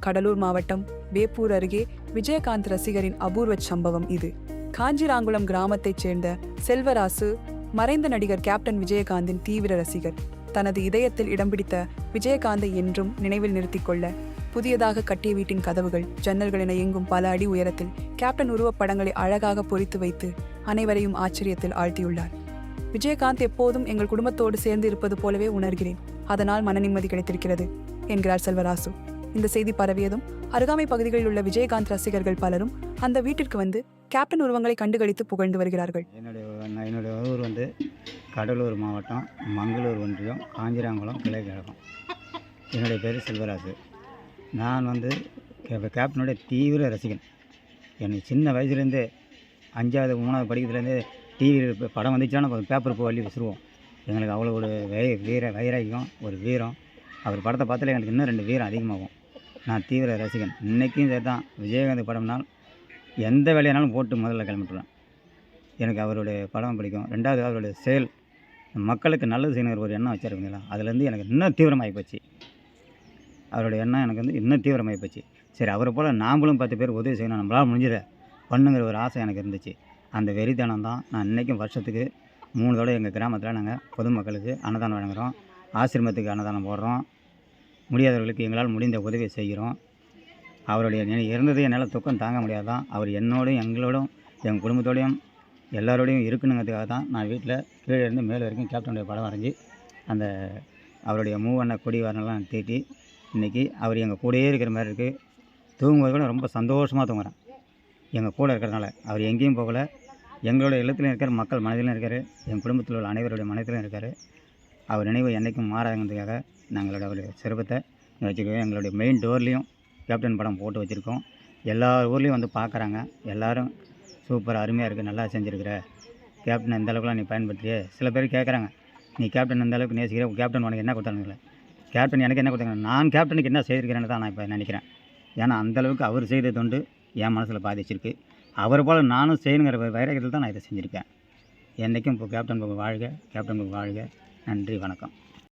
கடலூர் மாவட்டம் வேப்பூர் அருகே விஜயகாந்த் ரசிகரின் அபூர்வ சம்பவம் இது. காஞ்சிராங்குளம் கிராமத்தைச் சேர்ந்த செல்வராசு மறைந்த நடிகர் கேப்டன் விஜயகாந்தின் தீவிர ரசிகர். தனது இதயத்தில் இடம் பிடித்த விஜயகாந்தை என்றும் நினைவில் நிறுத்திக் கொள்ள புதியதாக கட்டிய வீட்டின் கதவுகள், ஜன்னல்கள் என எங்கும் பல அடி உயரத்தில் கேப்டன் உருவப்படங்களை அழகாக பொறித்து வைத்து அனைவரையும் ஆச்சரியத்தில் ஆழ்த்தியுள்ளார். விஜயகாந்த் எப்போதும் எங்கள் குடும்பத்தோடு சேர்ந்து இருப்பது போலவே உணர்கிறேன், அதனால் மன நிம்மதி கிடைத்திருக்கிறது என்கிறார் செல்வராசு. இந்த செய்தி பரவியதும் அருகாமை பகுதிகளில் உள்ள விஜயகாந்த் ரசிகர்கள் பலரும் அந்த வீட்டிற்கு வந்து கேப்டன் உருவங்களை கண்டுகளித்து புகழ்ந்து வருகிறார்கள். என்னுடைய ஊர் வந்து கடலூர் மாவட்டம் மங்களூர் ஒன்றியம் காஞ்சிராங்குளம் கிளை கழகம். என்னுடைய பேர் செல்வராசு. நான் வந்து கேப்டனுடைய தீவிர ரசிகன். என்னை சின்ன வயசுலேருந்தே 5வது 3வது படிக்கிறதுலேருந்தே டிவியில் படம் வந்துச்சுன்னா பேப்பர் பூ அள்ளி விசுருவோம். எங்களுக்கு அவ்வளோ ஒரு வைராக்கியம், ஒரு வீரம். அவர் படத்தை பார்த்தாலே எனக்கு இன்னும் 2 வீரம் அதிகமாகும். நான் தீவிர ரசிகன். இன்றைக்கும் சரி தான், விஜயகாந்த் படம்னால் எந்த வேலையானாலும் போட்டு முதல்ல கிளம்பிட்டுருவேன். எனக்கு அவருடைய படம் பிடிக்கும். 2வது அவருடைய செயல், மக்களுக்கு நல்லது செய்யணுங்கிற ஒரு எண்ணம் வச்சுருக்கீங்களா, அதுலேருந்து எனக்கு இன்னும் தீவிரமாகி போச்சு. அவருடைய எண்ணம் எனக்கு வந்து இன்னும் தீவிரமாகி போச்சு. சரி, அவரை போல் நாம்ளும் 10 பேர் உதவி செய்யணும், நம்மளால் முடிஞ்சிட பண்ணுங்கிற ஒரு ஆசை எனக்கு இருந்துச்சு. அந்த வெறித்தனம் தான் நான் இன்றைக்கும் வருஷத்துக்கு 3 தடவை எங்கள் கிராமத்தில் நாங்கள் பொதுமக்களுக்கு அன்னதானம் வழங்குகிறோம், ஆசிரமத்துக்கு அன்னதானம் போடுறோம், முடியாதவர்களுக்கு எங்களால் முடிந்த உதவியை செய்கிறோம். அவருடைய இறந்தது என்னால் துக்கம் தாங்க முடியாது தான். அவர் என்னோடையும் எங்களோடும் எங்கள் குடும்பத்தோடையும் எல்லாரோடையும் இருக்கணுங்கிறதுக்காக தான் நான் வீட்டில் கீழே இருந்து மேலே வரைக்கும் கேப்டனுடைய படம் வரைஞ்சி அந்த அவருடைய மூவண்ண கொடி வரலாம் தீட்டி இன்றைக்கி அவர் எங்கள் கூடயே இருக்கிற மாதிரி இருக்குது. தூங்கும்போது கூட ரொம்ப சந்தோஷமாக தூங்குறேன். எங்கள் கூட இருக்கிறதுனால அவர் எங்கேயும் போகலை. எங்களோட இல்லத்திலும் இருக்கார், மக்கள் மனதிலும் இருக்கார், என் குடும்பத்தில் உள்ள அனைவருடைய மனதிலும் இருக்கார். அவர் நினைவு என்றைக்கும் மாறாதுங்கிறதுக்காக நாங்களோட ஒரு சிறப்பத்தை வச்சுருக்கோம். எங்களுடைய மெயின் டோர்லேயும் கேப்டன் படம் போட்டு வச்சுருக்கோம். எல்லா ஊர்லேயும் வந்து பார்க்குறாங்க. எல்லோரும் சூப்பர், அருமையாக இருக்குது, நல்லா செஞ்சுருக்கிற, கேப்டன் இந்த அளவுக்குலாம் நீ பயன்படுத்தியே. சில பேர் கேட்குறாங்க, நீ கேப்டன் இந்த அளவுக்கு நேசிக்கிற, கேப்டன் உனக்கு என்ன கொடுத்தானுங்களே, கேப்டன் எனக்கு என்ன கொடுத்தாங்க, நான் கேப்டனுக்கு என்ன செய்திருக்கிறேன்னு தான் நான் இப்போ நினைக்கிறேன். ஏன்னா அந்தளவுக்கு அவர் செய்த தொண்டு என் மனசில் பாதிச்சிருக்கு. அவரை போல் நானும் செய்யணுங்கிற வைராக்கியத்தில் தான் நான் இதை செஞ்சுருக்கேன். என்றைக்கும் இப்போ கேப்டன் வாழ்க, கேப்டன் வாழ்க. நன்றி, வணக்கம்.